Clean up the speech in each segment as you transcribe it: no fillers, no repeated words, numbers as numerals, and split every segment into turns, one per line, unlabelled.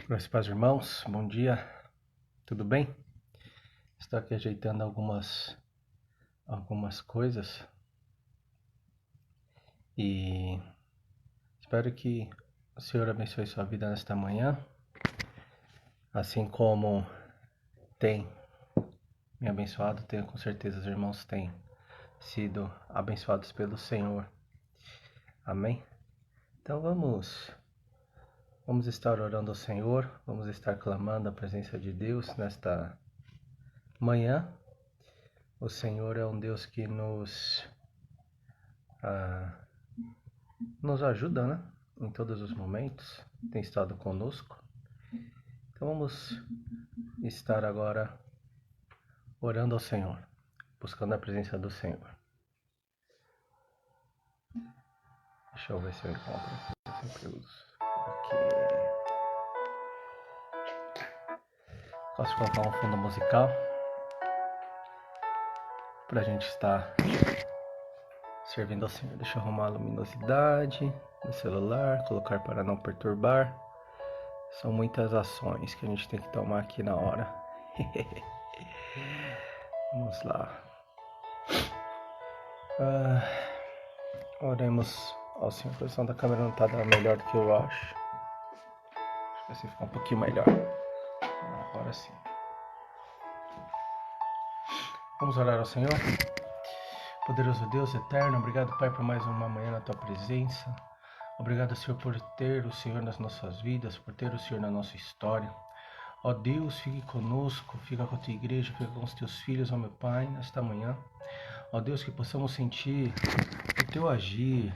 Meus pais e irmãos, bom dia, tudo bem? Estou aqui ajeitando algumas coisas e espero que o Senhor abençoe sua vida nesta manhã, assim como tem me abençoado, tenho com certeza os irmãos têm sido abençoados pelo Senhor, amém? Então vamos estar orando ao Senhor, vamos estar clamando a presença de Deus nesta manhã. O Senhor é um Deus que nos ajuda, né? Em todos os momentos, tem estado conosco. Então vamos estar agora orando ao Senhor, buscando a presença do Senhor. Deixa eu ver se eu encontro. Eu sempre uso aqui. Posso colocar um fundo musical pra gente estar servindo ao Senhor. Deixa eu arrumar a luminosidade do celular, colocar para não perturbar. São muitas ações que a gente tem que tomar aqui na hora. Vamos lá. Oremos ao Senhor. A posição da câmera não está dando melhor do que eu acho. Acho que assim fica um pouquinho melhor. Agora sim. Vamos orar ao Senhor. Poderoso Deus eterno, obrigado, Pai, por mais uma manhã na Tua presença. Obrigado, Senhor, por ter o Senhor nas nossas vidas, por ter o Senhor na nossa história. Ó Deus, fique conosco, fica com a Tua igreja, fica com os Teus filhos, ó meu Pai, nesta manhã. Ó Deus, que possamos sentir o Teu agir,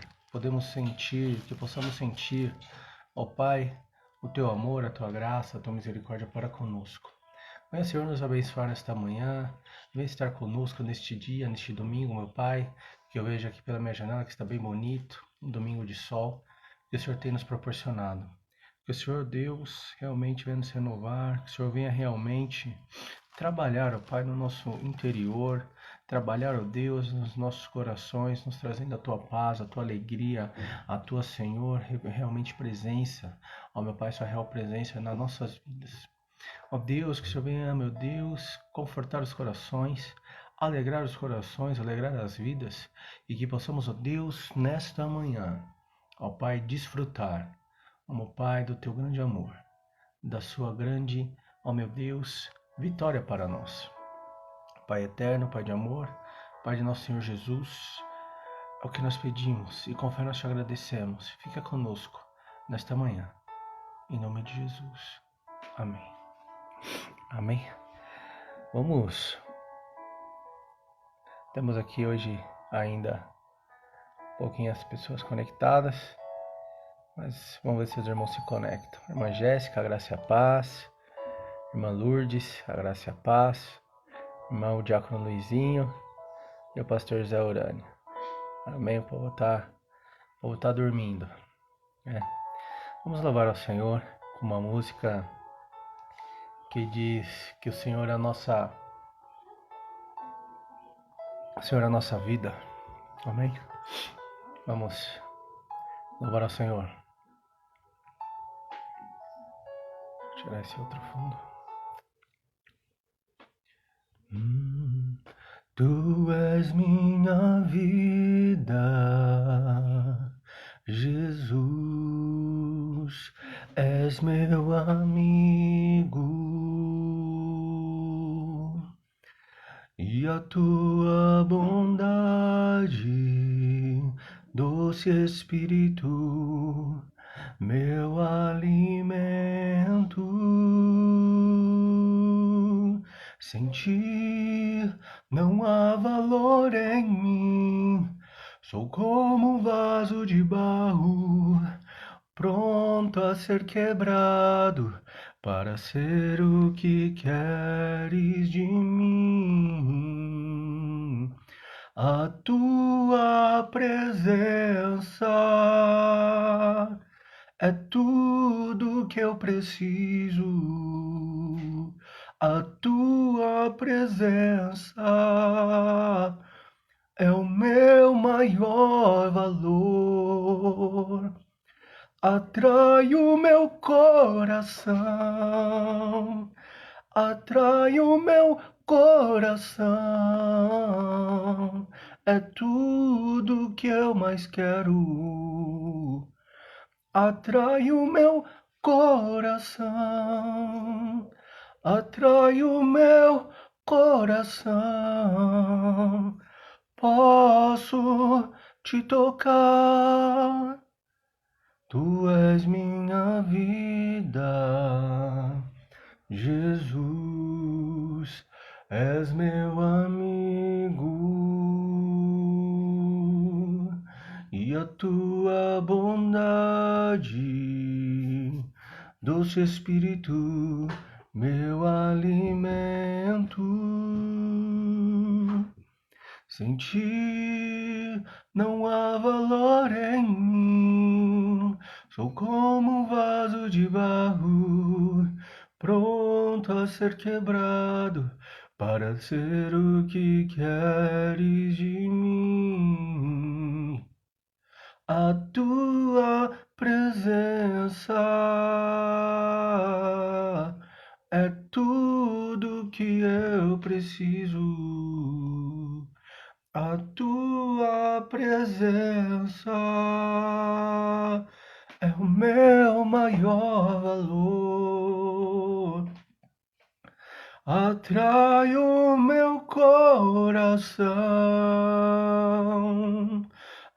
que possamos sentir, ó Pai, o Teu amor, a Tua graça, a Tua misericórdia para conosco. Venha, Senhor, nos abençoar nesta manhã, venha estar conosco neste dia, neste domingo, meu Pai, que eu vejo aqui pela minha janela que está bem bonito, um domingo de sol, que o Senhor tem nos proporcionado. Que o Senhor Deus realmente venha nos renovar, que o Senhor venha realmente trabalhar, ó Pai, no nosso interior, trabalhar, ó Deus, nos nossos corações, nos trazendo a Tua paz, a Tua alegria, a Tua, Senhor, realmente presença, ó meu Pai, Sua real presença nas nossas vidas. Ó Deus, que o Senhor venha, meu Deus, confortar os corações, alegrar os corações, alegrar as vidas, e que possamos, ó Deus, nesta manhã, ó Pai, desfrutar, ó meu Pai, do Teu grande amor, da Sua grande, ó meu Deus, vitória para nós. Pai eterno, Pai de amor, Pai de nosso Senhor Jesus, é o que nós pedimos e com fé nós te agradecemos. Fica conosco nesta manhã, em nome de Jesus. Amém. Amém. Temos aqui hoje ainda pouquinhas pessoas conectadas, mas vamos ver se os irmãos se conectam. Irmã Jéssica, a graça e a paz. Irmã Lourdes, a graça e a paz. Irmão Diácono Luizinho e o pastor Zé Urânio. Amém. O povo tá dormindo. Vamos louvar ao Senhor com uma música que diz que o Senhor é a nossa vida. Amém? Vamos louvar ao Senhor. Vou tirar esse outro fundo. Tu és minha vida, Jesus, és meu amigo. E a tua bondade, doce Espírito, meu alimento. Sem ti não há valor em mim, sou como um vaso de barro, pronto a ser quebrado, para ser o que queres de mim. A tua presença é tudo que eu preciso. A tua presença é o meu maior valor. atrai o meu coração, atrai o meu coração. É tudo que eu mais quero. Atrai o meu coração, atrai o meu coração. Posso te tocar, tu és minha vida, Jesus, és meu amigo, e a tua bondade, doce Espírito, meu alimento. Sem ti não há valor em mim, sou como um vaso de barro, pronto a ser quebrado, para ser o que queres de mim. A tua presença é tudo que eu preciso. A tua presença é o meu maior valor. Atrai o meu coração,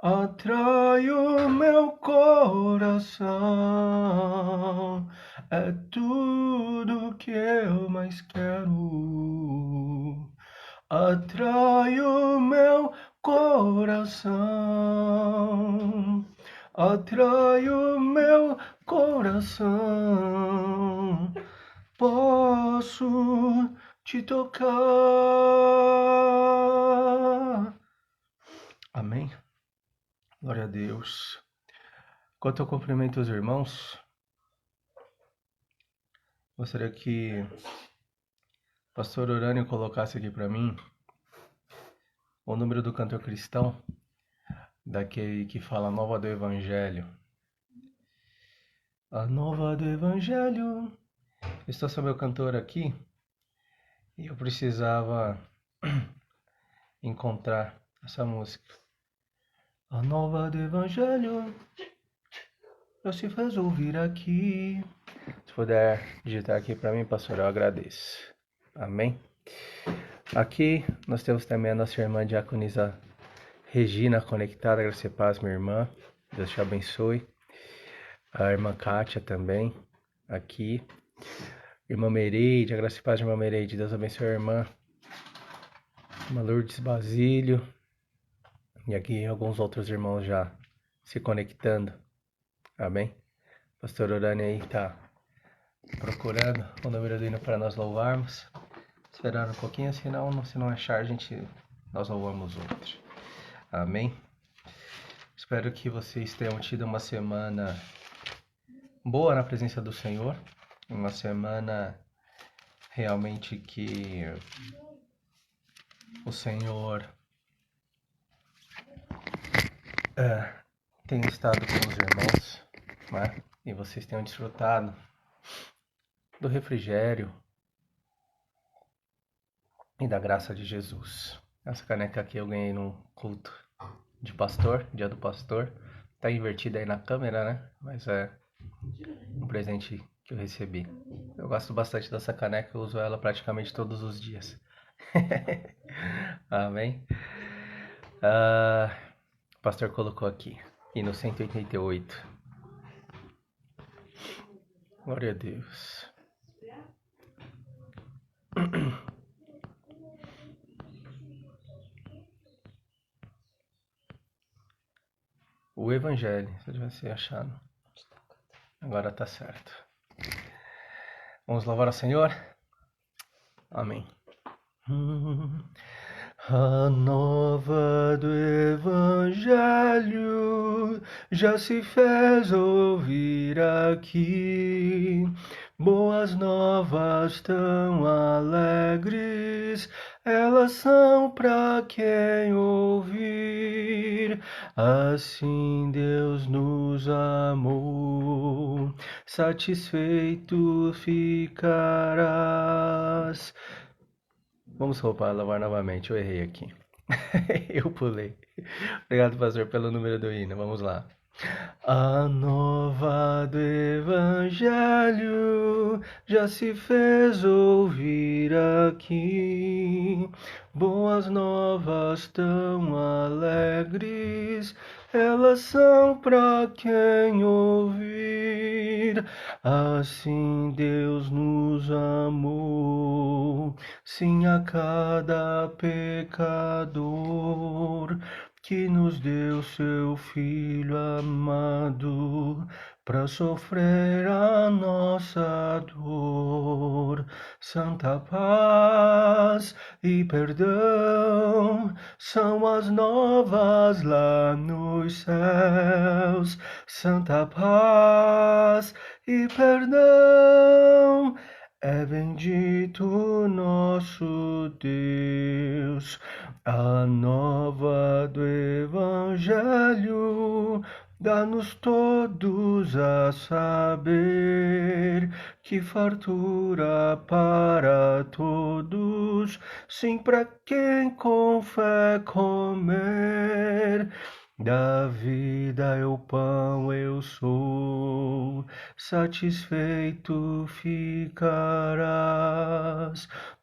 atrai o meu coração. É tudo que eu mais quero. Atrai o meu coração, atrai o meu coração. Posso te tocar. Amém? Glória a Deus. Enquanto eu cumprimento os irmãos, gostaria que o pastor Urânio colocasse aqui para mim o número do cantor cristão, daquele que fala a nova do Evangelho. A nova do Evangelho. Estou sem meu cantor aqui e eu precisava encontrar essa música. A nova do Evangelho já se faz ouvir aqui. Se puder digitar aqui para mim, pastor, eu agradeço. Amém? Aqui nós temos também a nossa irmã diaconisa Regina conectada. Graça e paz, minha irmã. Deus te abençoe. A irmã Kátia também aqui. Irmã Mereide, a graça e paz de irmã Mereide. Deus abençoe a irmã. Irmã Lourdes Basílio. E aqui alguns outros irmãos já se conectando. Amém? Pastor Urânio aí tá procurando o número do hino para nós louvarmos. Esperar um pouquinho, se não achar, nós louvamos outro. Amém? Espero que vocês tenham tido uma semana boa na presença do Senhor. Uma semana realmente que o Senhor tem estado com os irmãos, né? E vocês tenham desfrutado do refrigério e da graça de Jesus. Essa caneca aqui eu ganhei num culto de pastor, dia do pastor. Tá invertida aí na câmera, né? Mas é um presente que eu recebi. Eu gosto bastante dessa caneca, eu uso ela praticamente todos os dias. Amém? O pastor colocou aqui, hino 188. Glória a Deus. O Evangelho, se eu tivesse achado. Agora tá certo. Vamos louvar ao Senhor? Amém. A nova do Evangelho já se fez ouvir aqui. Boas novas tão alegres, elas são para quem ouvir. Assim Deus nos amou, satisfeito ficarás. Vamos lavar novamente, eu errei aqui. Eu pulei. Obrigado, pastor, pelo número do hino. Vamos lá. A nova do Evangelho já se fez ouvir aqui. Boas novas tão alegres, elas são para quem ouvir. Assim Deus nos amou, sim, a cada pecador, que nos deu seu Filho amado para sofrer a nossa dor. Santa paz e perdão são as novas lá nos céus. Santa paz e perdão é bendito nosso Deus. A nova do Evangelho dá-nos todos a saber que fartura para todos, sim, para quem com fé comer. Da vida eu pão eu sou, satisfeito ficarás.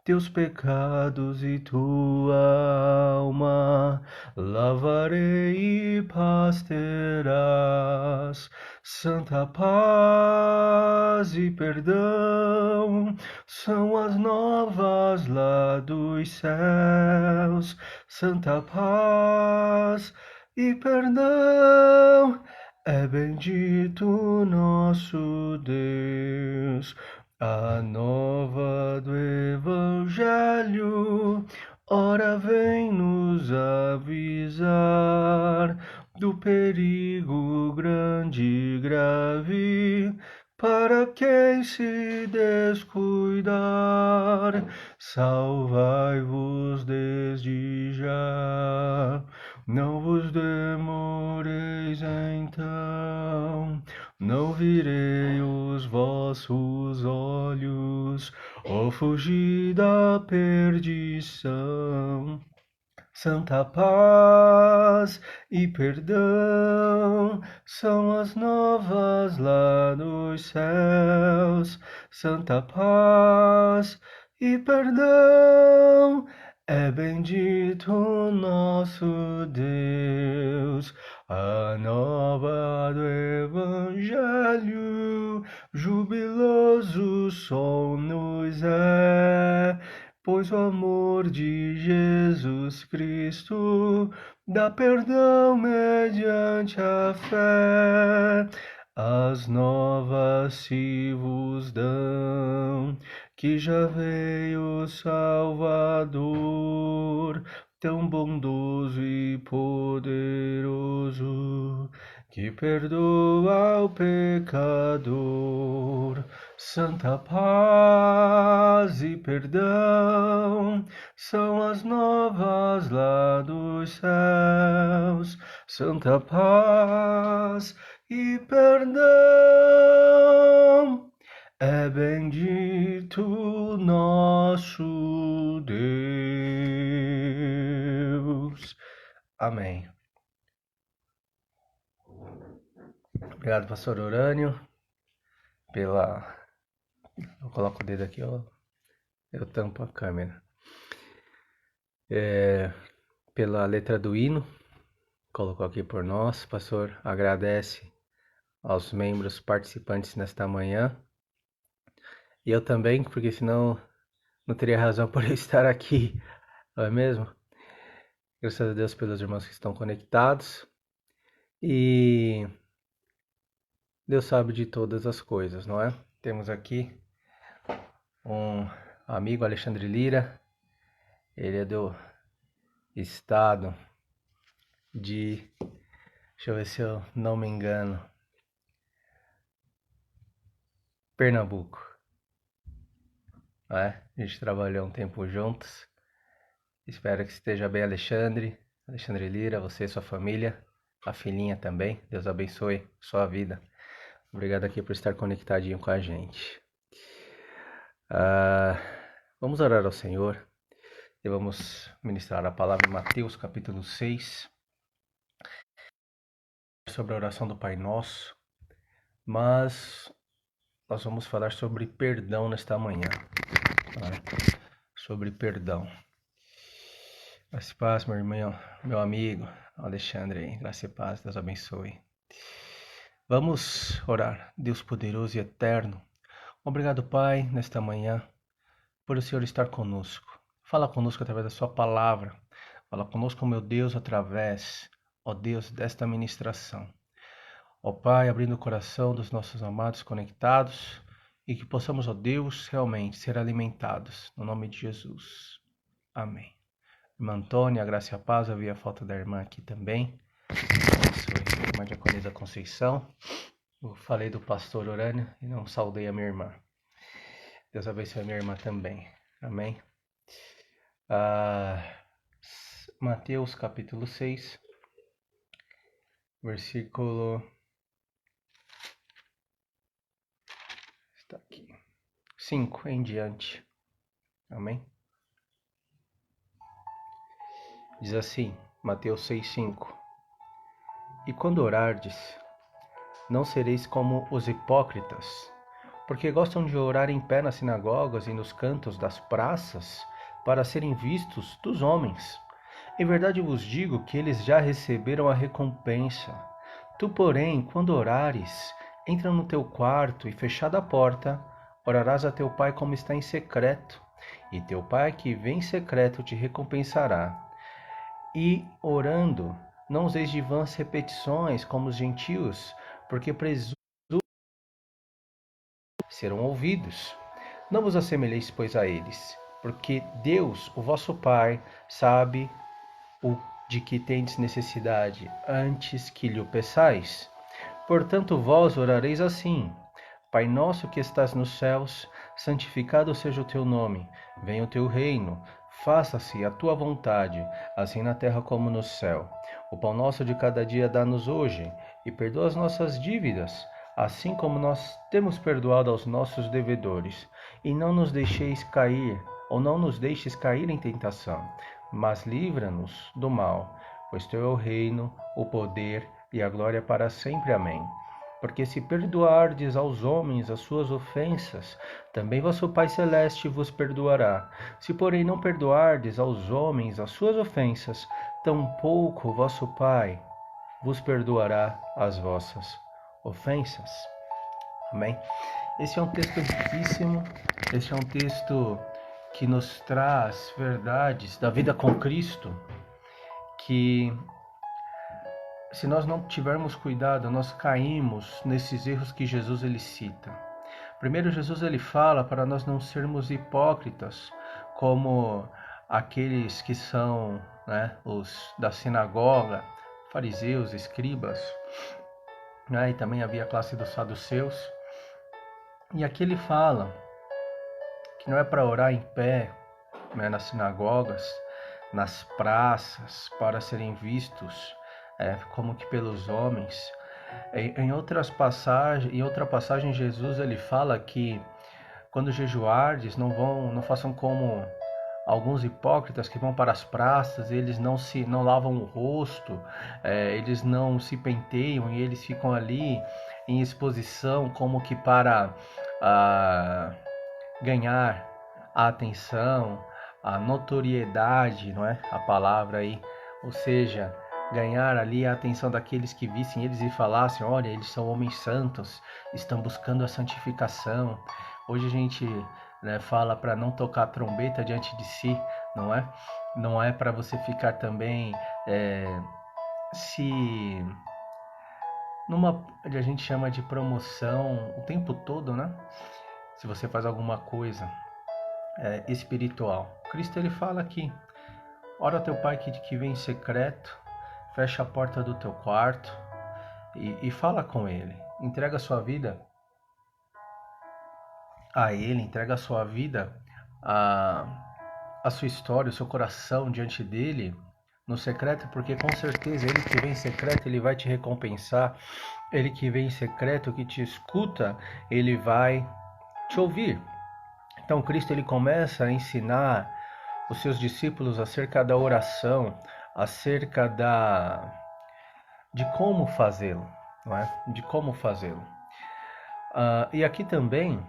Teus pecados e tua alma lavarei e paz terás. Santa paz e perdão são as novas lá dos céus. Santa paz e perdão é bendito nosso Deus. A nova do Evangelho, ora vem nos avisar do perigo grande e grave para quem se descuidar. Salvai-vos desde já, não vos demoreis então. Não virei os vossos olhos, ó, fugi da perdição. Santa paz e perdão são as novas lá nos céus. Santa paz e perdão é bendito nosso Deus. A nova do Evangelho, jubiloso som nos é, pois o amor de Jesus Cristo dá perdão mediante a fé. As novas se vos dão, que já veio o Salvador, tão bondoso e poderoso, que perdoa o pecador. Santa paz e perdão são as novas lá dos céus. Santa paz e perdão é bendito nosso Deus. Amém. Obrigado, pastor Urânio, pela... Eu coloco o dedo aqui, ó. Eu tampo a câmera. Pela letra do hino, colocou aqui por nós. Pastor agradece aos membros participantes nesta manhã. E eu também, porque senão não teria razão por eu estar aqui, não é mesmo? Graças a Deus pelos irmãos que estão conectados. E Deus sabe de todas as coisas, não é? Temos aqui um amigo, Alexandre Lira. Ele é do estado de... Deixa eu ver se eu não me engano. Pernambuco. A gente trabalhou um tempo juntos. Espero que esteja bem, Alexandre Lira, você e sua família. a filhinha também. Deus abençoe sua vida. Obrigado aqui por estar conectadinho com a gente. Vamos orar ao Senhor e vamos ministrar a palavra em Mateus capítulo 6, sobre a oração do Pai Nosso, mas nós vamos falar sobre perdão nesta manhã, sobre perdão. Graça e paz, meu irmão, meu amigo Alexandre, graça e paz, Deus abençoe. Vamos orar. Deus poderoso e eterno, obrigado, Pai, nesta manhã, por o Senhor estar conosco. Fala conosco através da sua palavra. Fala conosco, meu Deus, através, ó Deus, desta ministração. Ó Pai, abrindo o coração dos nossos amados conectados e que possamos, ó Deus, realmente ser alimentados. No nome de Jesus. Amém. Irmã Antônia, a graça e a paz. Eu vi a falta da irmã aqui também. Sou irmã Diaconisa Conceição. Eu falei do pastor Urânio e não saudei a minha irmã. Deus abençoe a minha irmã também. Amém. Mateus capítulo 6, versículo... está aqui. 5 em diante. Amém. Diz assim, Mateus 6:5. E quando orardes, não sereis como os hipócritas, porque gostam de orar em pé nas sinagogas e nos cantos das praças, para serem vistos dos homens. Em verdade vos digo que eles já receberam a recompensa. Tu, porém, quando orares, entra no teu quarto e, fechada a porta, orarás a teu Pai como está em secreto, e teu Pai que vem em secreto te recompensará. E, orando, não useis de vãs repetições como os gentios, porque presumem serão ouvidos. Não vos assemelheis, pois, a eles, porque Deus, o vosso Pai, sabe o de que tendes necessidade antes que lhe o peçais. Portanto, vós orareis assim: Pai nosso que estás nos céus, santificado seja o teu nome. Venha o teu reino. Faça-se a tua vontade, assim na terra como no céu. O pão nosso de cada dia dá-nos hoje, e perdoa as nossas dívidas, assim como nós temos perdoado aos nossos devedores. E não nos deixeis cair, ou não nos deixes cair em tentação, mas livra-nos do mal, pois teu é o reino, o poder e a glória para sempre. Amém. Porque se perdoardes aos homens as suas ofensas, também vosso Pai Celeste vos perdoará. Se, porém, não perdoardes aos homens as suas ofensas, tampouco vosso Pai vos perdoará as vossas ofensas. Amém? Esse é um texto riquíssimo, esse é um texto que nos traz verdades da vida com Cristo, que se nós não tivermos cuidado, nós caímos nesses erros que Jesus ele cita. Primeiro, Jesus ele fala para nós não sermos hipócritas, como aqueles que são, os da sinagoga, fariseus, escribas, e também havia a classe dos saduceus. E aqui ele fala que não é para orar em pé, nas sinagogas, nas praças, para serem vistos como que pelos homens. Em outra passagem, Jesus ele fala que quando jejuardes, não façam como alguns hipócritas que vão para as praças, eles não lavam o rosto, eles não se penteiam e eles ficam ali em exposição como que para ganhar a atenção, a notoriedade, não é? A palavra aí, ou seja, ganhar ali a atenção daqueles que vissem eles e falassem: olha, eles são homens santos, estão buscando a santificação. Hoje a gente fala para não tocar trombeta diante de si, não é? Não é para você ficar também a gente chama de promoção o tempo todo, né? Se você faz alguma coisa espiritual. Cristo ele fala aqui: ora teu Pai que vem em secreto, fecha a porta do teu quarto e fala com Ele. Entrega a sua vida a Ele, entrega a sua vida, a sua história, o seu coração diante dEle, no secreto, porque com certeza Ele que vem em secreto, Ele vai te recompensar. Ele que vem em secreto, que te escuta, Ele vai te ouvir. Então Cristo ele começa a ensinar os seus discípulos acerca da oração, acerca de como fazê-lo, não é? De como fazê-lo. E aqui também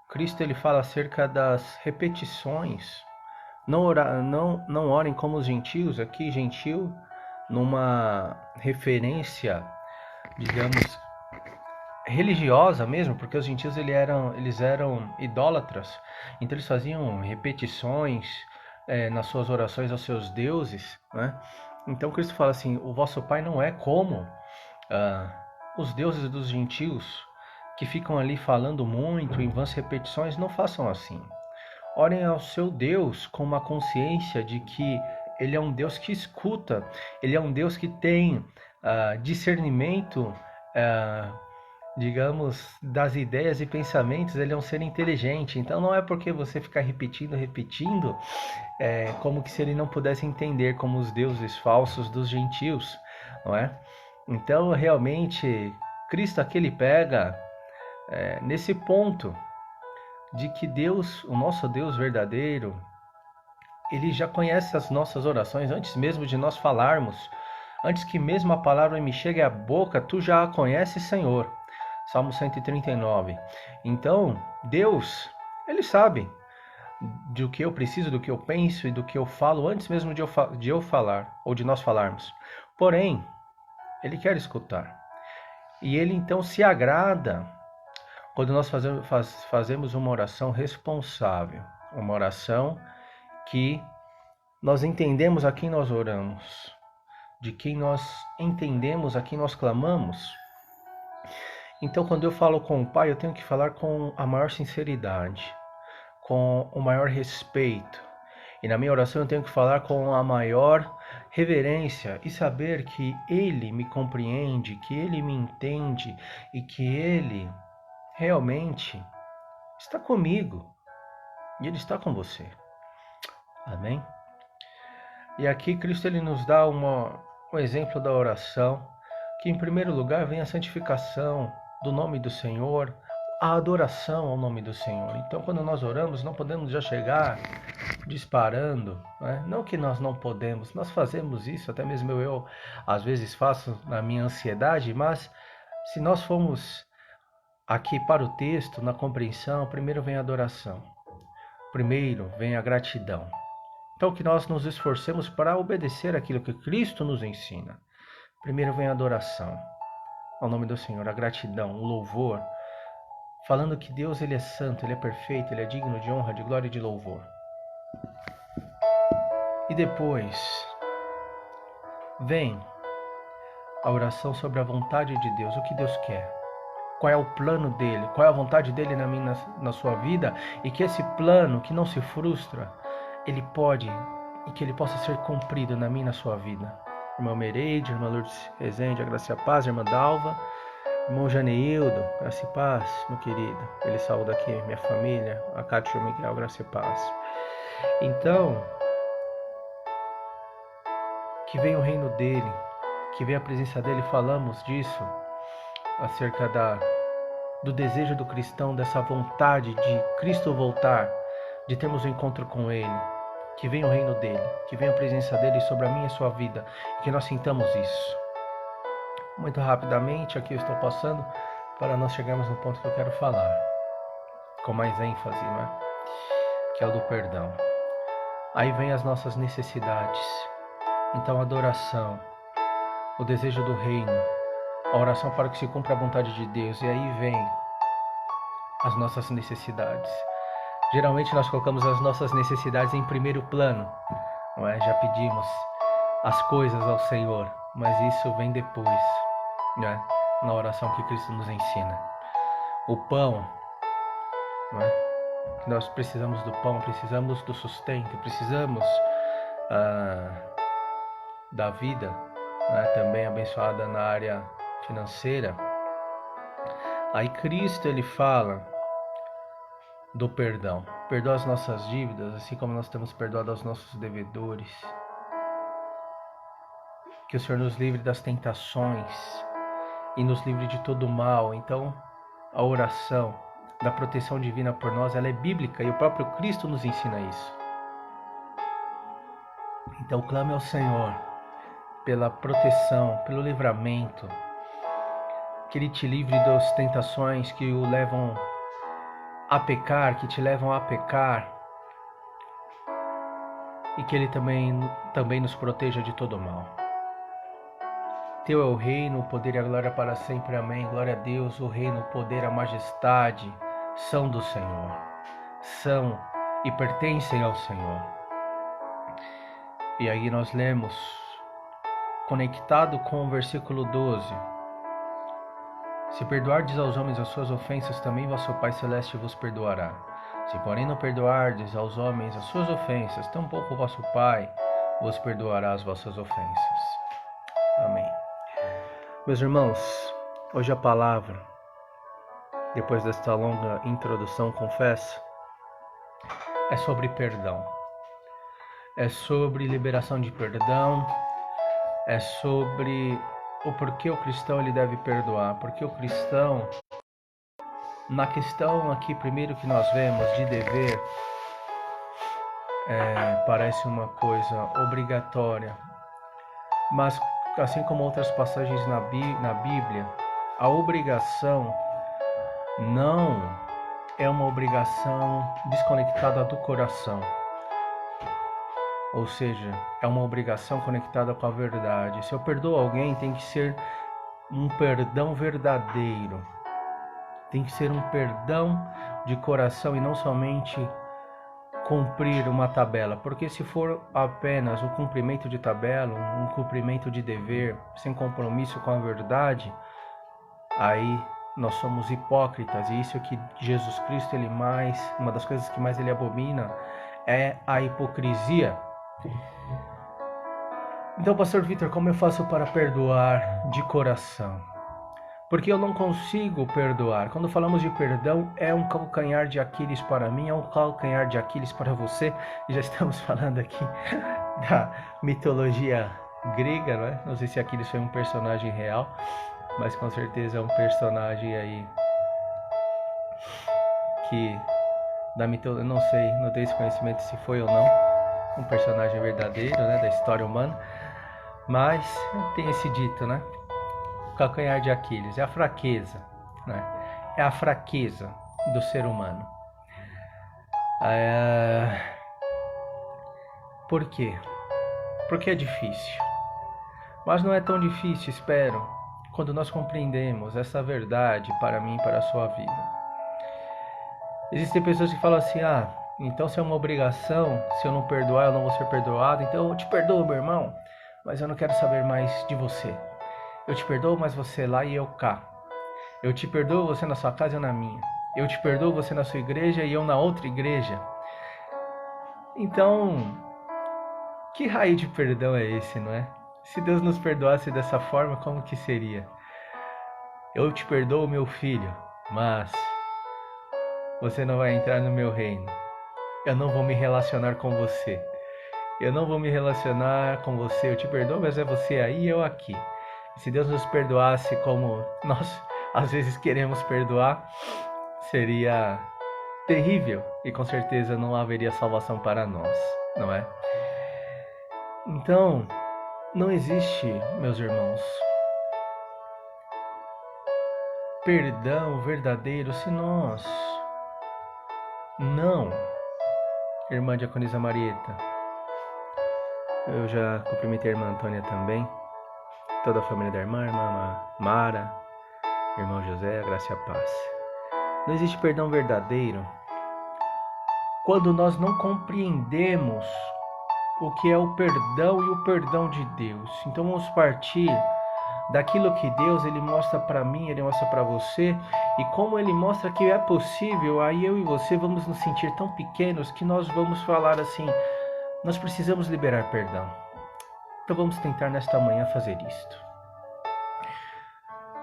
Cristo ele fala acerca das repetições. Não orem como os gentios, aqui gentil numa referência, digamos, religiosa mesmo, porque os gentios eles eram idólatras, então eles faziam repetições nas suas orações aos seus deuses, né? Então Cristo fala assim: o vosso Pai não é como os deuses dos gentios, que ficam ali falando muito em vãs repetições. Não façam assim. Orem ao seu Deus com uma consciência de que Ele é um Deus que escuta, Ele é um Deus que tem discernimento, digamos, das ideias e pensamentos. Ele é um ser inteligente. Então não é porque você ficar repetindo, como que se ele não pudesse entender, como os deuses falsos dos gentios, não é? Então realmente Cristo aqui ele pega nesse ponto de que Deus, o nosso Deus verdadeiro, ele já conhece as nossas orações antes mesmo de nós falarmos. Antes que mesmo a palavra me chegue à boca, tu já a conheces, Senhor. Salmo 139. Então, Deus, ele sabe do que eu preciso, do que eu penso e do que eu falo antes mesmo de eu falar, ou de nós falarmos. Porém, ele quer escutar. E ele então se agrada quando nós fazemos uma oração responsável, uma oração que nós entendemos a quem nós oramos, de quem nós entendemos, a quem nós clamamos. Então, quando eu falo com o Pai, eu tenho que falar com a maior sinceridade, com o maior respeito. E na minha oração eu tenho que falar com a maior reverência e saber que Ele me compreende, que Ele me entende e que Ele realmente está comigo e Ele está com você. Amém? E aqui Cristo ele nos dá um exemplo da oração, que em primeiro lugar vem a santificação do nome do Senhor, a adoração ao nome do Senhor. Então quando nós oramos não podemos já chegar disparando, né? Não que nós não podemos, nós fazemos isso, até mesmo eu às vezes faço na minha ansiedade, mas se nós formos aqui para o texto, na compreensão, primeiro vem a adoração, primeiro vem a gratidão. Então que nós nos esforcemos para obedecer aquilo que Cristo nos ensina. Primeiro vem a adoração ao nome do Senhor, a gratidão, o louvor, falando que Deus ele é santo, ele é perfeito, ele é digno de honra, de glória e de louvor. E depois vem a oração sobre a vontade de Deus, o que Deus quer, qual é o plano dele, qual é a vontade dele na sua vida, e que esse plano que não se frustra, ele pode e que ele possa ser cumprido na minha e na sua vida. Irmã Mereide, irmã Lourdes Rezende, a graça e a paz, irmã Dalva, irmão Janeildo, graça e paz, meu querido. Ele saúda aqui minha família, a Cátia e o Miguel, graça e paz. Então, que venha o reino dele, que venha a presença dele. Falamos disso, acerca do desejo do cristão, dessa vontade de Cristo voltar, de termos um encontro com ele. Que venha o reino dele, que venha a presença dele sobre a minha e a sua vida, e que nós sintamos isso. Muito rapidamente, aqui eu estou passando para nós chegarmos no ponto que eu quero falar, com mais ênfase, né? Que é o do perdão. Aí vem as nossas necessidades. Então a adoração, o desejo do reino, a oração para que se cumpra a vontade de Deus, e aí vem as nossas necessidades. Geralmente nós colocamos as nossas necessidades em primeiro plano, não é? Já pedimos as coisas ao Senhor, mas isso vem depois, não é? Na oração que Cristo nos ensina. O pão, não é? Nós precisamos do pão, precisamos do sustento, precisamos da vida, né? Também abençoada na área financeira. Aí Cristo ele fala do perdão. Perdoa as nossas dívidas, assim como nós temos perdoado aos nossos devedores. que o Senhor nos livre das tentações e nos livre de todo mal. Então, a oração da proteção divina por nós, ela é bíblica e o próprio Cristo nos ensina isso. Então, clame ao Senhor pela proteção, pelo livramento, que Ele te livre das tentações que o levam a pecar, que te levam a pecar, e que Ele também nos proteja de todo mal. Teu é o reino, o poder e a glória para sempre. Amém. Glória a Deus. O reino, o poder, a majestade são do Senhor. São e pertencem ao Senhor. E aí nós lemos, conectado com o versículo 12. Se perdoardes aos homens as suas ofensas, também vosso Pai Celeste vos perdoará. Se porém não perdoardes aos homens as suas ofensas, tampouco vosso Pai vos perdoará as vossas ofensas. Amém. Meus irmãos, hoje a palavra, depois desta longa introdução, confesso, é sobre perdão. É sobre liberação de perdão, é sobre o porquê o cristão ele deve perdoar. Porque o cristão, na questão aqui primeiro que nós vemos de dever, parece uma coisa obrigatória, mas assim como outras passagens na Bíblia, a obrigação não é uma obrigação desconectada do coração. Ou seja, é uma obrigação conectada com a verdade. Se eu perdoo alguém, tem que ser um perdão verdadeiro. Tem que ser um perdão de coração e não somente cumprir uma tabela. Porque se for apenas o cumprimento de tabela, um cumprimento de dever, sem compromisso com a verdade, aí nós somos hipócritas. E isso é que Jesus Cristo, uma das coisas que mais ele abomina é a hipocrisia. Então, Pastor Vitor, como eu faço para perdoar de coração? Porque eu não consigo perdoar. Quando falamos de perdão, é um calcanhar de Aquiles para mim, é um calcanhar de Aquiles para você. E já estamos falando aqui da mitologia grega, não é? Não sei se Aquiles foi um personagem real, mas com certeza é um personagem aí que da mitologia, não sei, não tenho esse conhecimento se foi ou não um personagem verdadeiro, né, da história humana, mas tem esse dito, né? O calcanhar de Aquiles é a fraqueza, né? É a fraqueza do ser humano. Por quê? Porque é difícil. Mas não é tão difícil, espero, quando nós compreendemos essa verdade para mim e para a sua vida. Existem pessoas que falam assim, então se é uma obrigação, se eu não perdoar, eu não vou ser perdoado, então eu te perdoo, meu irmão, mas eu não quero saber mais de você. Eu te perdoo, mas você lá e eu cá. Eu te perdoo, você na sua casa e eu na minha. Eu te perdoo, você na sua igreja e eu na outra igreja. Então, que raio de perdão é esse, não é? Se Deus nos perdoasse dessa forma, como que seria? Eu te perdoo, meu filho, mas você não vai entrar no meu reino. Eu não vou me relacionar com você. Eu não vou me relacionar com você. Eu te perdoo, mas é você aí e eu aqui. E se Deus nos perdoasse como nós às vezes queremos perdoar, seria terrível. E com certeza não haveria salvação para nós, não é? Então, não existe, meus irmãos, perdão verdadeiro se nós não... Irmã Diaconisa Marieta, eu já cumprimentei a irmã Antônia também, toda a família da irmã Mara, irmão José, a graça e a paz. Não existe perdão verdadeiro quando nós não compreendemos o que é o perdão e o perdão de Deus. Então vamos partir daquilo que Deus ele mostra para mim, ele mostra para você, e como ele mostra que é possível, aí eu e você vamos nos sentir tão pequenos que nós vamos falar assim, nós precisamos liberar perdão. Então vamos tentar nesta manhã fazer isto.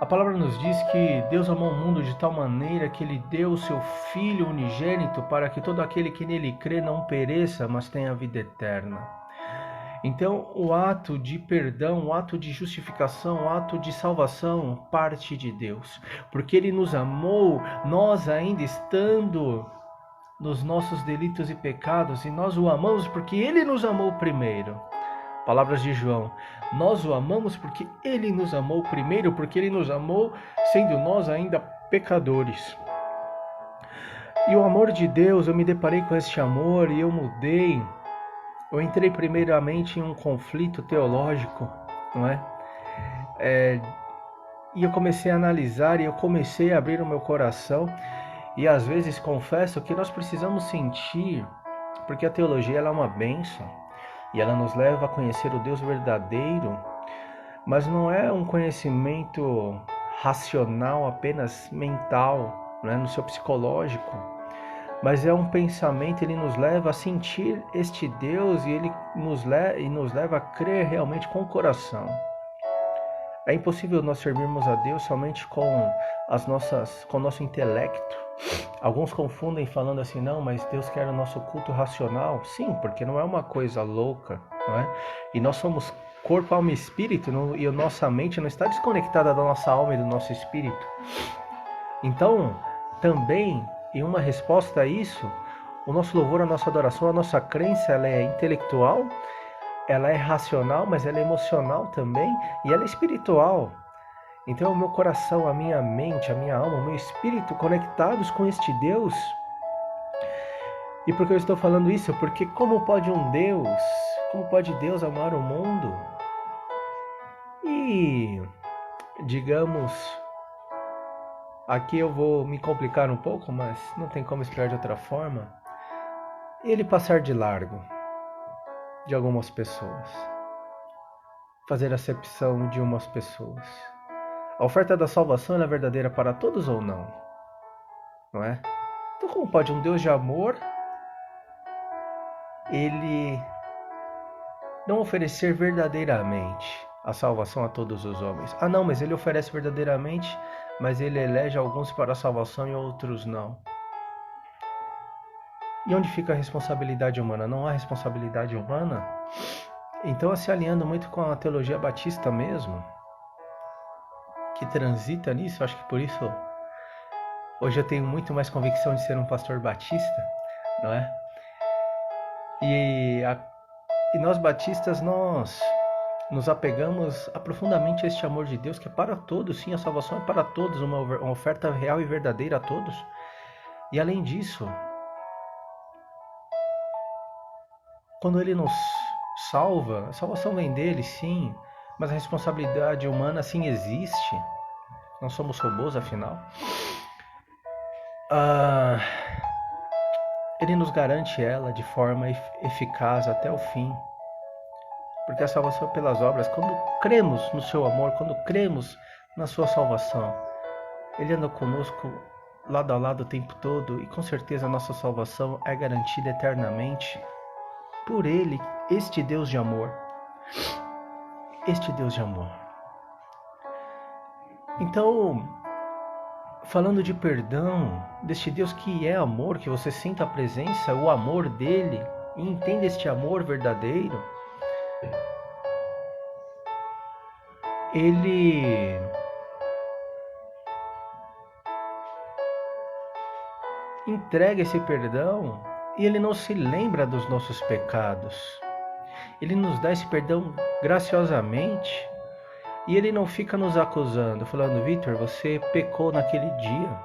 A palavra nos diz que Deus amou o mundo de tal maneira que ele deu o seu Filho unigênito para que todo aquele que nele crê não pereça, mas tenha vida eterna. Então, o ato de perdão, o ato de justificação, o ato de salvação parte de Deus, porque Ele nos amou, nós ainda estando nos nossos delitos e pecados, e nós o amamos porque Ele nos amou primeiro. Palavras de João, nós o amamos porque Ele nos amou primeiro, porque Ele nos amou sendo nós ainda pecadores. E o amor de Deus, eu me deparei com este amor e eu mudei. Eu entrei primeiramente em um conflito teológico, não é? E eu comecei a analisar e eu comecei a abrir o meu coração. E às vezes confesso que nós precisamos sentir, porque a teologia ela é uma bênção e ela nos leva a conhecer o Deus verdadeiro, mas não é um conhecimento racional, apenas mental, não é? No seu psicológico. Mas é um pensamento, ele nos leva a sentir este Deus e ele nos leva a crer realmente com o coração. É impossível nós servirmos a Deus somente com o nosso intelecto. Alguns confundem falando assim, não, mas Deus quer o nosso culto racional. Sim, porque não é uma coisa louca, não é? E nós somos corpo, alma e espírito, e a nossa mente não está desconectada da nossa alma e do nosso espírito. Então, também, em uma resposta a isso, o nosso louvor, a nossa adoração, a nossa crença, ela é intelectual, ela é racional, mas ela é emocional também, e ela é espiritual. Então, o meu coração, a minha mente, a minha alma, o meu espírito conectados com este Deus. E por que eu estou falando isso? Porque como pode Deus amar o mundo? E, digamos, aqui eu vou me complicar um pouco, mas não tem como explicar de outra forma. Ele passar de largo de algumas pessoas, fazer acepção de umas pessoas. A oferta da salvação é verdadeira para todos ou não? Não é? Então como pode um Deus de amor ele não oferecer verdadeiramente a salvação a todos os homens? Ah não, mas ele oferece verdadeiramente, mas ele elege alguns para a salvação e outros não. E onde fica a responsabilidade humana? Não há responsabilidade humana? Então, se alinhando muito com a teologia batista mesmo, que transita nisso, acho que por isso hoje eu tenho muito mais convicção de ser um pastor batista, não é? E nós batistas, nós nos apegamos profundamente a este amor de Deus, que é para todos, sim, a salvação é para todos, uma oferta real e verdadeira a todos. E além disso, quando Ele nos salva, a salvação vem dele, sim, mas a responsabilidade humana, sim, existe. Não somos robôs, afinal. Ele nos garante ela de forma eficaz até o fim. Porque a salvação é pelas obras. Quando cremos no seu amor, quando cremos na sua salvação, Ele anda conosco lado a lado o tempo todo, e com certeza a nossa salvação é garantida eternamente por Ele, este Deus de amor. Este Deus de amor. Então, falando de perdão, deste Deus que é amor, que você sinta a presença, o amor dele, e entenda este amor verdadeiro, Ele entrega esse perdão e Ele não se lembra dos nossos pecados. Ele nos dá esse perdão graciosamente e Ele não fica nos acusando, falando, Vitor, você pecou naquele dia.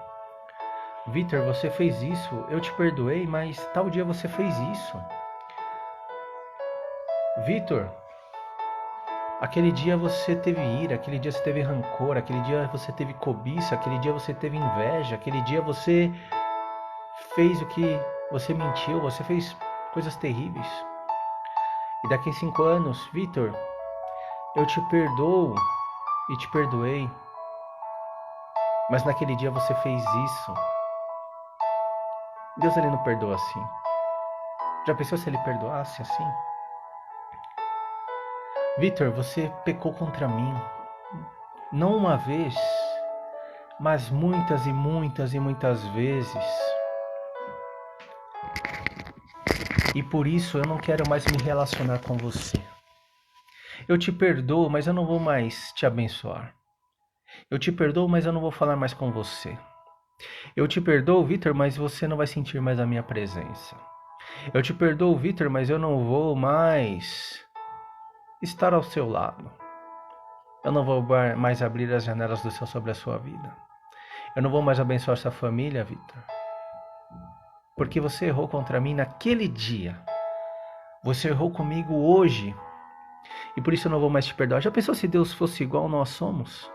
Vitor, você fez isso, eu te perdoei, mas tal dia você fez isso. Vitor, aquele dia você teve ira, aquele dia você teve rancor, aquele dia você teve cobiça, aquele dia você teve inveja, aquele dia você fez o que você mentiu, você fez coisas terríveis. E daqui a 5 anos, Vitor, eu te perdoo e te perdoei, mas naquele dia você fez isso. Deus, Ele não perdoa assim. Já pensou se Ele perdoasse assim? Vitor, você pecou contra mim, não uma vez, mas muitas e muitas e muitas vezes. E por isso eu não quero mais me relacionar com você. Eu te perdoo, mas eu não vou mais te abençoar. Eu te perdoo, mas eu não vou falar mais com você. Eu te perdoo, Vitor, mas você não vai sentir mais a minha presença. Eu te perdoo, Vitor, mas eu não vou mais estar ao seu lado. Eu não vou mais abrir as janelas do céu sobre a sua vida. Eu não vou mais abençoar sua família, Vitor. Porque você errou contra mim naquele dia. Você errou comigo hoje. E por isso eu não vou mais te perdoar. Já pensou se Deus fosse igual nós somos?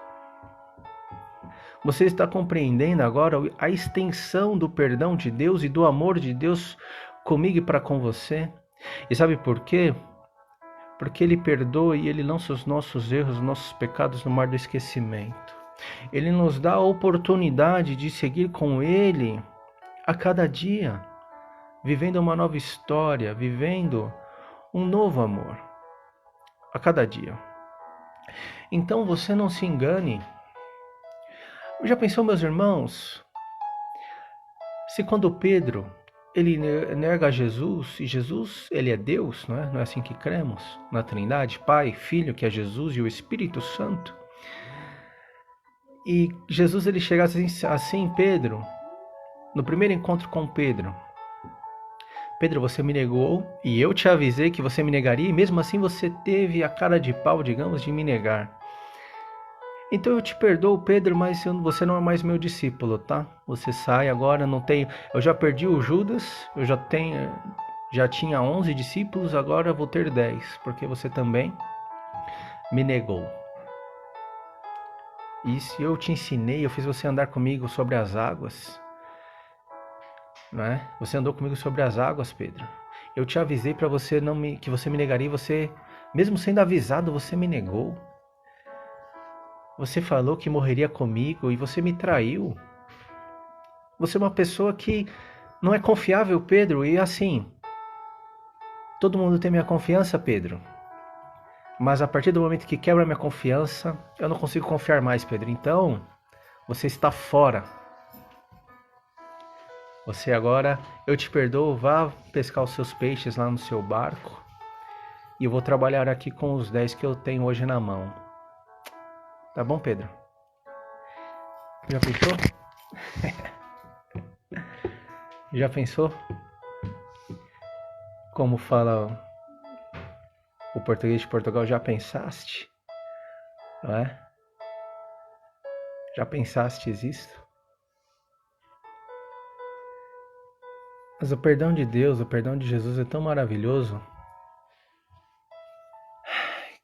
Você está compreendendo agora a extensão do perdão de Deus e do amor de Deus comigo e para com você? E sabe por quê? Porque Ele perdoa e Ele lança os nossos erros, os nossos pecados no mar do esquecimento. Ele nos dá a oportunidade de seguir com Ele a cada dia, vivendo uma nova história, vivendo um novo amor a cada dia. Então você não se engane. Já pensou, meus irmãos, se quando Pedro ele nega Jesus, e Jesus, ele é Deus, não é? Não é assim que cremos na Trindade, Pai, Filho, que é Jesus, e o Espírito Santo. E Jesus ele chegasse assim, Pedro, no primeiro encontro com Pedro: Pedro, você me negou e eu te avisei que você me negaria, e mesmo assim você teve a cara de pau, digamos, de me negar. Então eu te perdoo, Pedro, mas você não é mais meu discípulo, tá? Você sai agora, não tenho... Eu já perdi o Judas, eu já tinha 11 discípulos, agora vou ter 10, porque você também me negou. E se eu te ensinei, eu fiz você andar comigo sobre as águas, não é? Você andou comigo sobre as águas, Pedro. Eu te avisei para você que você me negaria, você, mesmo sendo avisado, você me negou. Você falou que morreria comigo e você me traiu. Você é uma pessoa que não é confiável, Pedro. E assim, todo mundo tem minha confiança, Pedro. Mas a partir do momento que quebra minha confiança, eu não consigo confiar mais, Pedro. Então, você está fora. Você agora, eu te perdoo, vá pescar os seus peixes lá no seu barco. E eu vou trabalhar aqui com os 10 que eu tenho hoje na mão. Tá bom, Pedro? Já pensou? Já pensou? Como fala o português de Portugal, já pensaste? Não é? Já pensastes isto? Mas o perdão de Deus, o perdão de Jesus é tão maravilhoso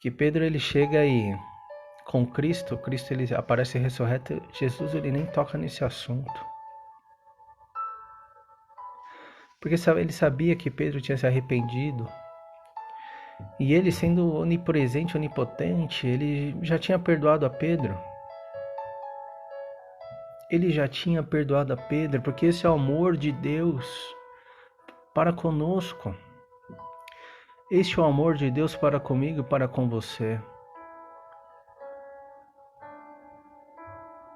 que Pedro ele chega e com Cristo ele aparece ressurreto, Jesus ele nem toca nesse assunto. Porque ele sabia que Pedro tinha se arrependido. E ele, sendo onipresente, onipotente, ele já tinha perdoado a Pedro. Ele já tinha perdoado a Pedro, porque esse é o amor de Deus para conosco. Este é o amor de Deus para comigo e para com você.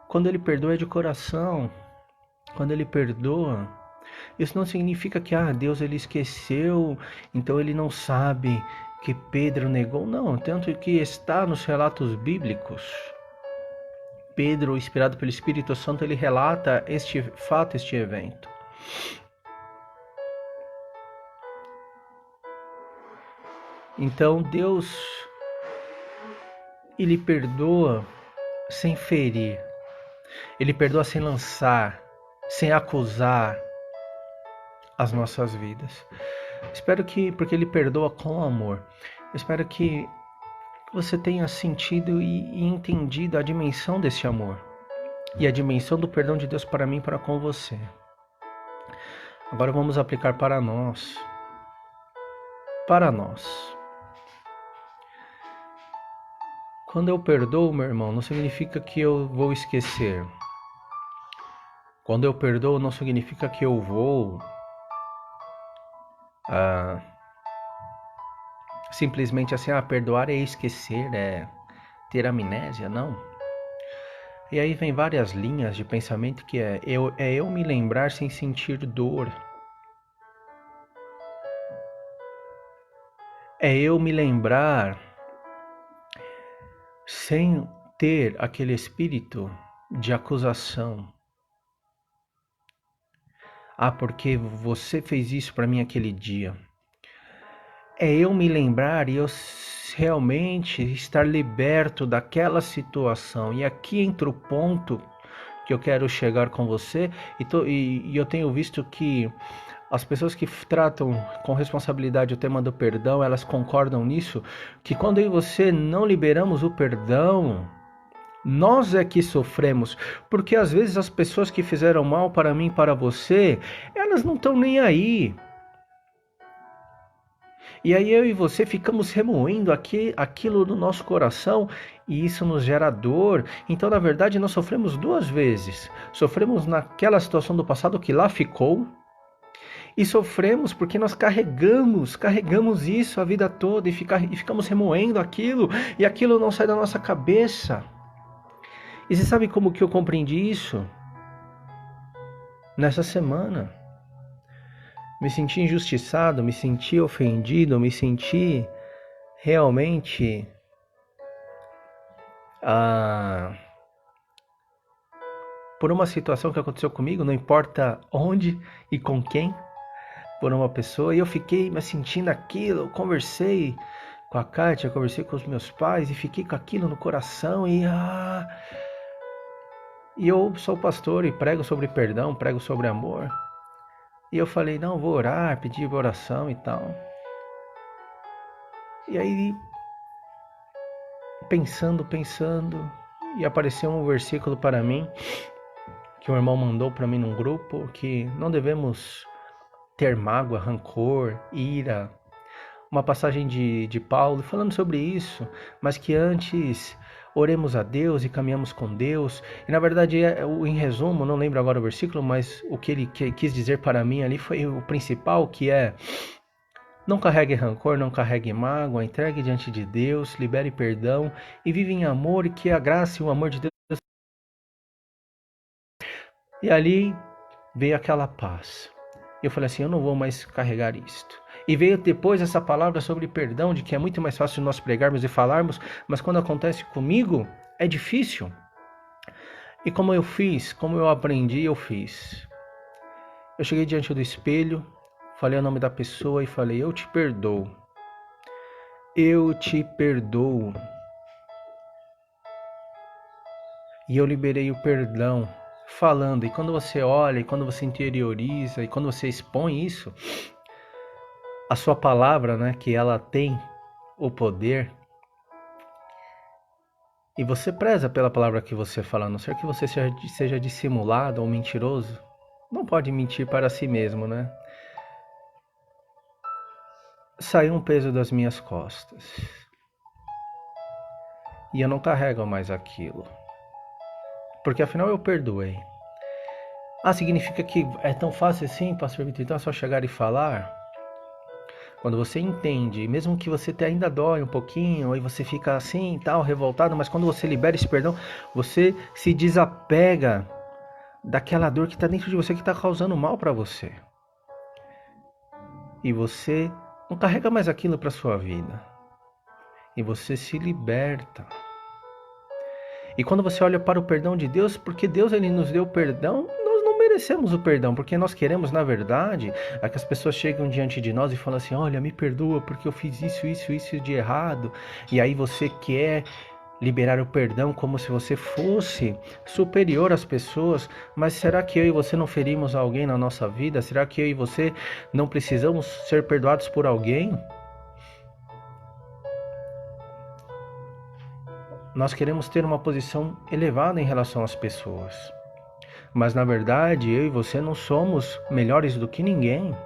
Quando Ele perdoa é de coração. Quando Ele perdoa, isso não significa que Deus ele esqueceu, então Ele não sabe que Pedro negou. Não, tanto que está nos relatos bíblicos. Pedro, inspirado pelo Espírito Santo, ele relata este fato, este evento. Então Deus, ele perdoa sem ferir. Ele perdoa sem lançar, sem acusar as nossas vidas. Espero que, porque ele perdoa com amor, espero que você tenha sentido e entendido a dimensão desse amor e a dimensão do perdão de Deus para mim e para com você. Agora vamos aplicar para nós. Para nós. Quando eu perdoo, meu irmão, não significa que eu vou esquecer. Quando eu perdoo, não significa que eu vou simplesmente assim, perdoar é esquecer, é ter amnésia, não. E aí vem várias linhas de pensamento que é eu me lembrar sem sentir dor. É eu me lembrar sem ter aquele espírito de acusação. Ah, porque você fez isso para mim aquele dia. É eu me lembrar e eu realmente estar liberto daquela situação. E aqui entra o ponto que eu quero chegar com você, e eu tenho visto que as pessoas que tratam com responsabilidade o tema do perdão, elas concordam nisso, que quando eu e você não liberamos o perdão, nós é que sofremos, porque às vezes as pessoas que fizeram mal para mim e para você, elas não estão nem aí. E aí eu e você ficamos remoendo aquilo no nosso coração e isso nos gera dor. Então, na verdade, nós sofremos duas vezes. Sofremos naquela situação do passado que lá ficou, e sofremos porque nós carregamos isso a vida toda e ficamos remoendo aquilo, e aquilo não sai da nossa cabeça. E você sabe como que eu compreendi isso? Nessa semana. Me senti injustiçado, me senti ofendido, me senti realmente por uma situação que aconteceu comigo, não importa onde e com quem, por uma pessoa, e eu fiquei me sentindo aquilo. Eu conversei com a Kátia, conversei com os meus pais e fiquei com aquilo no coração e eu sou pastor e prego sobre perdão, prego sobre amor. E eu falei, não, vou orar, pedir oração e tal. E aí, pensando, e apareceu um versículo para mim, que o irmão mandou para mim num grupo, que não devemos ter mágoa, rancor, ira. Uma passagem de Paulo falando sobre isso, mas que antes oremos a Deus e caminhamos com Deus. E na verdade, em resumo, não lembro agora o versículo, mas o que ele quis dizer para mim ali foi o principal, que é: não carregue rancor, não carregue mágoa, entregue diante de Deus, libere perdão e vive em amor, e que a graça e o amor de Deus... E ali veio aquela paz. Eu falei assim, eu não vou mais carregar isto. E veio depois essa palavra sobre perdão, de que é muito mais fácil nós pregarmos e falarmos, mas quando acontece comigo, é difícil. E como eu fiz, como eu aprendi, eu fiz. Eu cheguei diante do espelho, falei o nome da pessoa e falei, eu te perdoo. Eu te perdoo. E eu liberei o perdão, falando. E quando você olha, e quando você interioriza, e quando você expõe isso, a sua palavra, né, que ela tem o poder, e você preza pela palavra que você fala, a não ser que você seja dissimulado ou mentiroso, não pode mentir para si mesmo, né? Saiu um peso das minhas costas. E eu não carrego mais aquilo. Porque afinal eu perdoei. Significa que é tão fácil assim, pastor Vitor, então é só chegar e falar? Quando você entende, mesmo que você ainda dói um pouquinho, e você fica assim e tal, revoltado, mas quando você libera esse perdão, você se desapega daquela dor que está dentro de você, que está causando mal para você. E você não carrega mais aquilo para sua vida. E você se liberta. E quando você olha para o perdão de Deus, porque Deus ele nos deu perdão, nós não merecemos o perdão, porque nós queremos, na verdade, que as pessoas chegam diante de nós e falam assim, olha, me perdoa porque eu fiz isso de errado. E aí você quer liberar o perdão como se você fosse superior às pessoas, mas será que eu e você não ferimos alguém na nossa vida? Será que eu e você não precisamos ser perdoados por alguém? Nós queremos ter uma posição elevada em relação às pessoas, mas na verdade eu e você não somos melhores do que ninguém.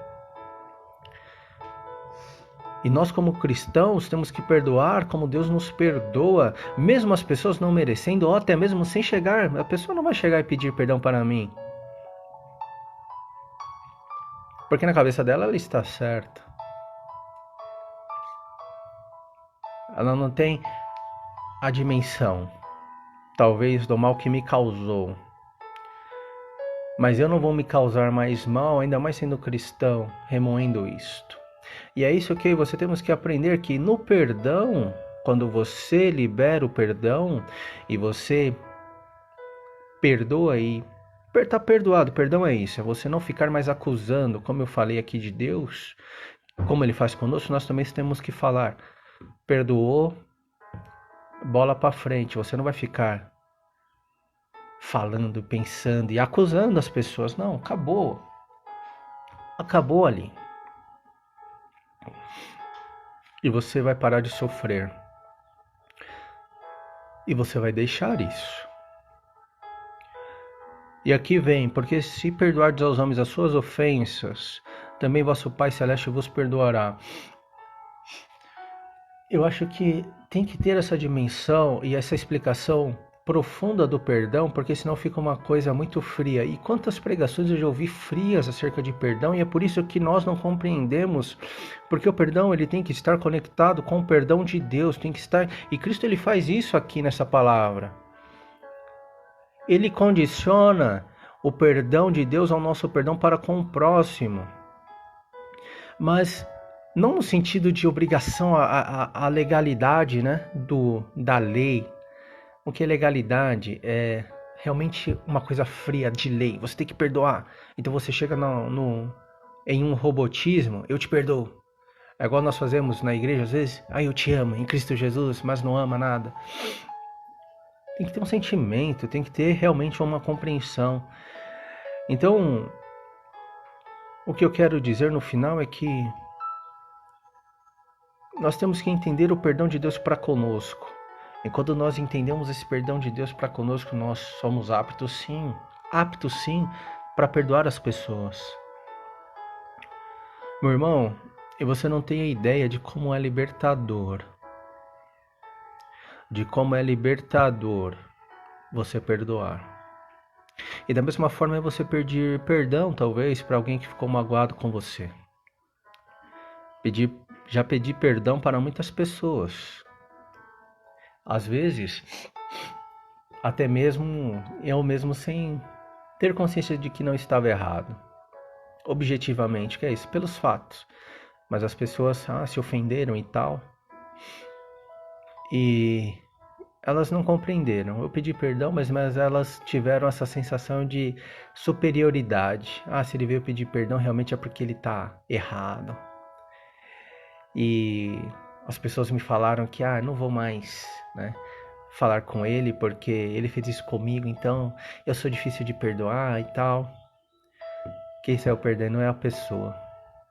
E nós como cristãos temos que perdoar como Deus nos perdoa, mesmo as pessoas não merecendo, ou até mesmo sem chegar. A pessoa não vai chegar e pedir perdão para mim, porque na cabeça dela ela está certa. Ela não tem a dimensão, talvez, do mal que me causou. Mas eu não vou me causar mais mal, ainda mais sendo cristão, remoendo isto. E é isso que você temos que aprender, que no perdão Quando você libera o perdão e você perdoa e tá perdoado, perdão é isso, é você não ficar mais acusando, como eu falei aqui de Deus, como ele faz conosco, nós também temos que falar. Perdoou, bola para frente, você não vai ficar falando, pensando e acusando as pessoas, não, acabou ali. E você vai parar de sofrer. E você vai deixar isso. E aqui vem, porque se perdoardes aos homens as suas ofensas, também vosso Pai Celeste vos perdoará. Eu acho que tem que ter essa dimensão e essa explicação profunda do perdão, porque senão fica uma coisa muito fria. E quantas pregações eu já ouvi frias acerca de perdão, e é por isso que nós não compreendemos, porque o perdão ele tem que estar conectado com o perdão de Deus, tem que estar, e Cristo ele faz isso aqui nessa palavra. Ele condiciona o perdão de Deus ao nosso perdão para com o próximo. Mas não no sentido de obrigação à legalidade, né, da lei. O que é legalidade é realmente uma coisa fria de lei. Você tem que perdoar. Então você chega em um robotismo, eu te perdoo. É igual nós fazemos na igreja às vezes, eu te amo em Cristo Jesus, mas não ama nada. Tem que ter um sentimento, tem que ter realmente uma compreensão. Então, o que eu quero dizer no final é que nós temos que entender o perdão de Deus para conosco. E quando nós entendemos esse perdão de Deus para conosco, nós somos aptos sim para perdoar as pessoas. Meu irmão, e você não tem a ideia de como é libertador. De como é libertador você perdoar. E da mesma forma é você pedir perdão, talvez, para alguém que ficou magoado com você. Já pedi perdão para muitas pessoas. Às vezes, até mesmo eu mesmo sem ter consciência de que não estava errado. Objetivamente, que é isso? Pelos fatos. Mas as pessoas se ofenderam e tal. E elas não compreenderam. Eu pedi perdão, mas elas tiveram essa sensação de superioridade. Se ele veio pedir perdão, realmente é porque ele está errado. E as pessoas me falaram que não vou mais, né, falar com ele porque ele fez isso comigo, então eu sou difícil de perdoar e tal. Quem saiu perdendo é a pessoa,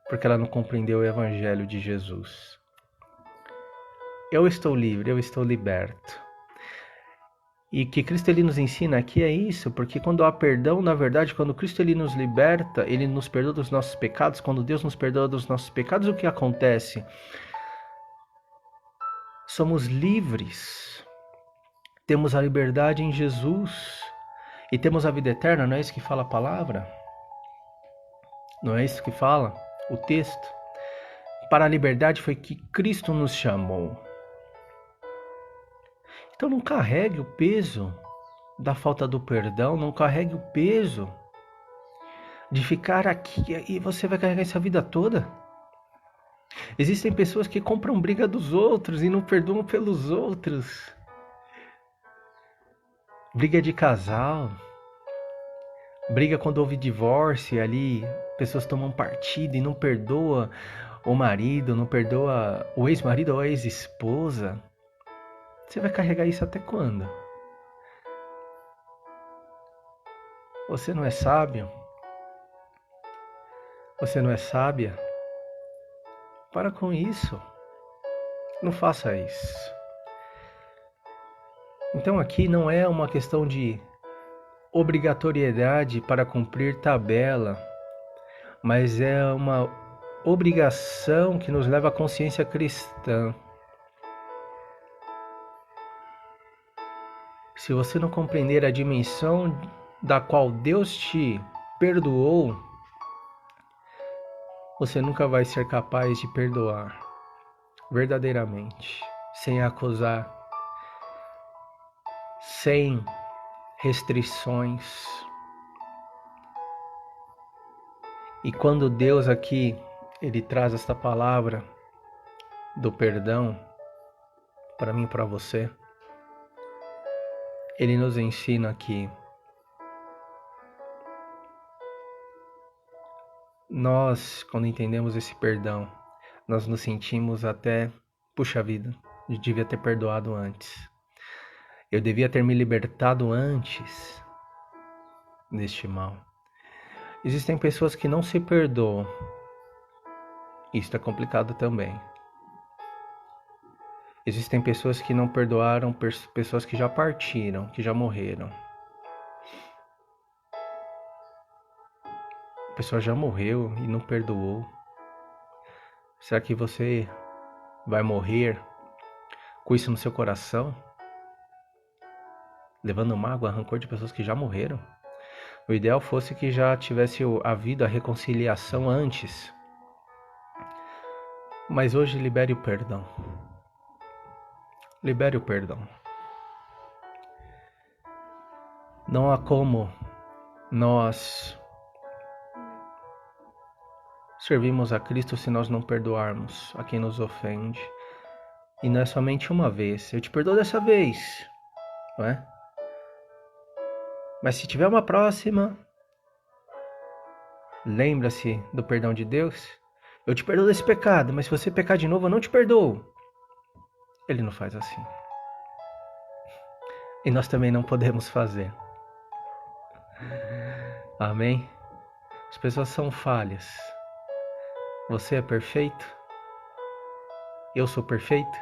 porque ela não compreendeu o evangelho de Jesus. Eu estou livre, eu estou liberto. E que Cristo ele nos ensina aqui é isso, porque quando há perdão, na verdade, quando Cristo ele nos liberta, ele nos perdoa dos nossos pecados, quando Deus nos perdoa dos nossos pecados, o que acontece? Somos livres, temos a liberdade em Jesus e temos a vida eterna, não é isso que fala a palavra? Não é isso que fala o texto? Para a liberdade foi que Cristo nos chamou. Então não carregue o peso da falta do perdão, não carregue o peso de ficar aqui e você vai carregar isso a vida toda. Existem pessoas que compram briga dos outros e não perdoam pelos outros. Briga de casal, briga quando houve divórcio ali, pessoas tomam partido e não perdoa o marido, não perdoa o ex-marido ou a ex-esposa. Você vai carregar isso até quando? Você não é sábio? Você não é sábia? Para com isso. Não faça isso. Então aqui não é uma questão de obrigatoriedade para cumprir tabela, mas é uma obrigação que nos leva à consciência cristã. Se você não compreender a dimensão da qual Deus te perdoou, você nunca vai ser capaz de perdoar verdadeiramente, sem acusar, sem restrições. E quando Deus aqui, ele traz esta palavra do perdão, para mim e para você, ele nos ensina que nós, quando entendemos esse perdão, nós nos sentimos até, puxa vida, eu devia ter perdoado antes. Eu devia ter me libertado antes deste mal. Existem pessoas que não se perdoam. Isso é complicado também. Existem pessoas que não perdoaram, pessoas que já partiram, que já morreram. A pessoa já morreu e não perdoou. Será que você vai morrer com isso no seu coração? Levando mágoa, rancor de pessoas que já morreram? O ideal fosse que já tivesse havido a reconciliação antes. Mas hoje libere o perdão. Libere o perdão. Não há como nós servimos a Cristo se nós não perdoarmos a quem nos ofende. E não é somente uma vez. Eu te perdoo dessa vez, não é? Mas se tiver uma próxima, lembra-se do perdão de Deus. Eu te perdoo desse pecado, mas se você pecar de novo, eu não te perdoo. Ele não faz assim. E nós também não podemos fazer. Amém? As pessoas são falhas. Você é perfeito? Eu sou perfeito?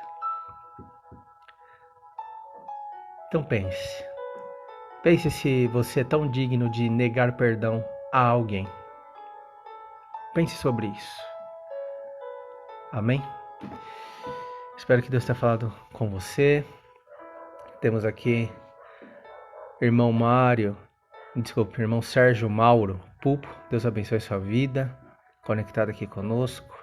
Então pense. Pense se você é tão digno de negar perdão a alguém. Pense sobre isso. Amém? Espero que Deus tenha falado com você. Temos aqui irmão Sérgio Mauro Pupo. Deus abençoe sua vida. Conectado aqui conosco.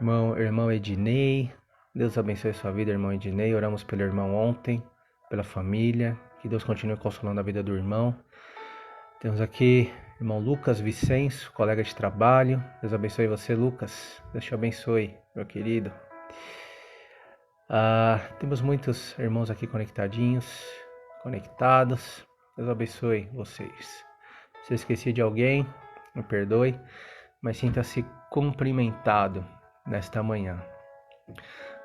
Irmão Ednei. Deus abençoe sua vida, irmão Ednei. Oramos pelo irmão ontem, pela família. Que Deus continue consolando a vida do irmão. Temos aqui irmão Lucas Vicenço, colega de trabalho. Deus abençoe você, Lucas. Deus te abençoe, meu querido. Temos muitos irmãos aqui conectados. Deus abençoe vocês. Se eu esqueci de alguém, me perdoe, mas sinta-se cumprimentado nesta manhã.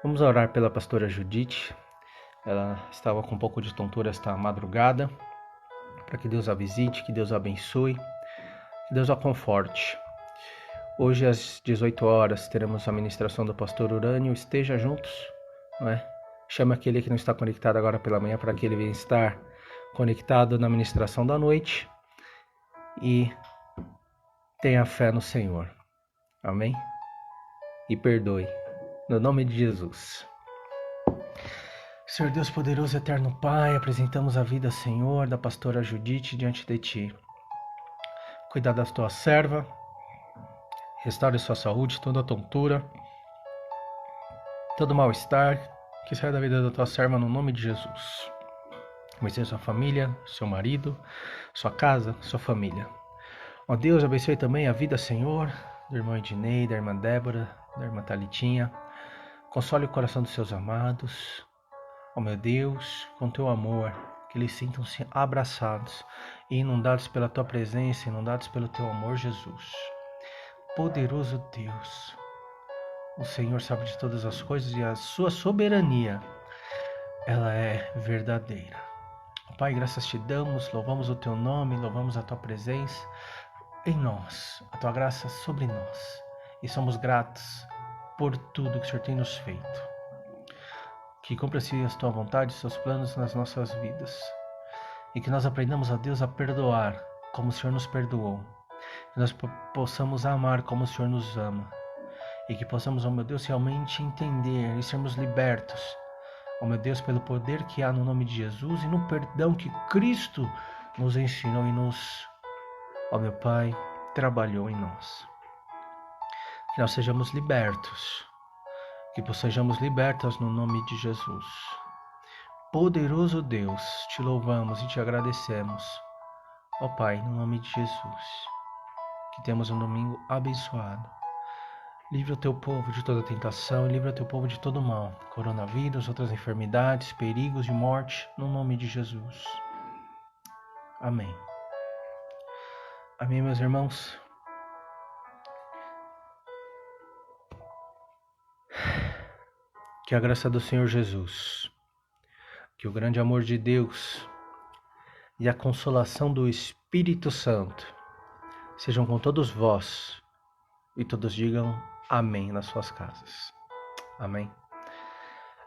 Vamos orar pela pastora Judite. Ela estava com um pouco de tontura esta madrugada. Para que Deus a visite, que Deus a abençoe, que Deus a conforte. Hoje às 18 horas teremos a ministração do pastor Urânio. Esteja juntos, não é? Chame aquele que não está conectado agora pela manhã para que ele venha estar conectado na ministração da noite. E tenha fé no Senhor. Amém? E perdoe. No nome de Jesus. Senhor Deus poderoso e eterno Pai, apresentamos a vida, Senhor, da pastora Judite diante de Ti. Cuida da tua serva, restaure sua saúde, toda a tontura, todo mal-estar, que saia da vida da tua serva no nome de Jesus. Abençoe sua família, seu marido, sua casa, sua família. Ó Deus, abençoe também a vida, Senhor, do irmão Ednei, da irmã Débora, da irmã Thalitinha. Console o coração dos seus amados. Ó meu Deus, com teu amor, que eles sintam-se abraçados e inundados pela tua presença, inundados pelo teu amor, Jesus. Poderoso Deus, o Senhor sabe de todas as coisas e a sua soberania, ela é verdadeira. Pai, graças te damos, louvamos o teu nome, louvamos a tua presença em nós, a tua graça sobre nós. E somos gratos por tudo que o Senhor tem nos feito. Que cumpra-se a tua vontade e os seus planos nas nossas vidas. E que nós aprendamos, a Deus, a perdoar como o Senhor nos perdoou. Que nós possamos amar como o Senhor nos ama. E que possamos, ó meu Deus, realmente entender e sermos libertos, ó meu Deus, pelo poder que há no nome de Jesus e no perdão que Cristo nos ensinou e nos, ó meu Pai, trabalhou em nós. Que nós sejamos libertos. Que sejamos libertas no nome de Jesus. Poderoso Deus, te louvamos e te agradecemos. Ó Pai, no nome de Jesus. Que temos um domingo abençoado. Livra o teu povo de toda tentação e livra o teu povo de todo mal. Coronavírus, outras enfermidades, perigos de morte, no nome de Jesus. Amém. Amém, meus irmãos. Que a graça do Senhor Jesus, que o grande amor de Deus e a consolação do Espírito Santo sejam com todos vós e todos digam amém nas suas casas. Amém.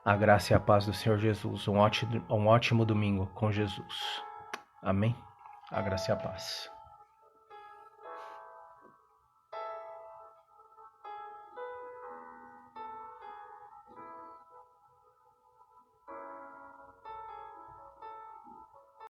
A graça e a paz do Senhor Jesus. Um ótimo domingo com Jesus. Amém. A graça e a paz.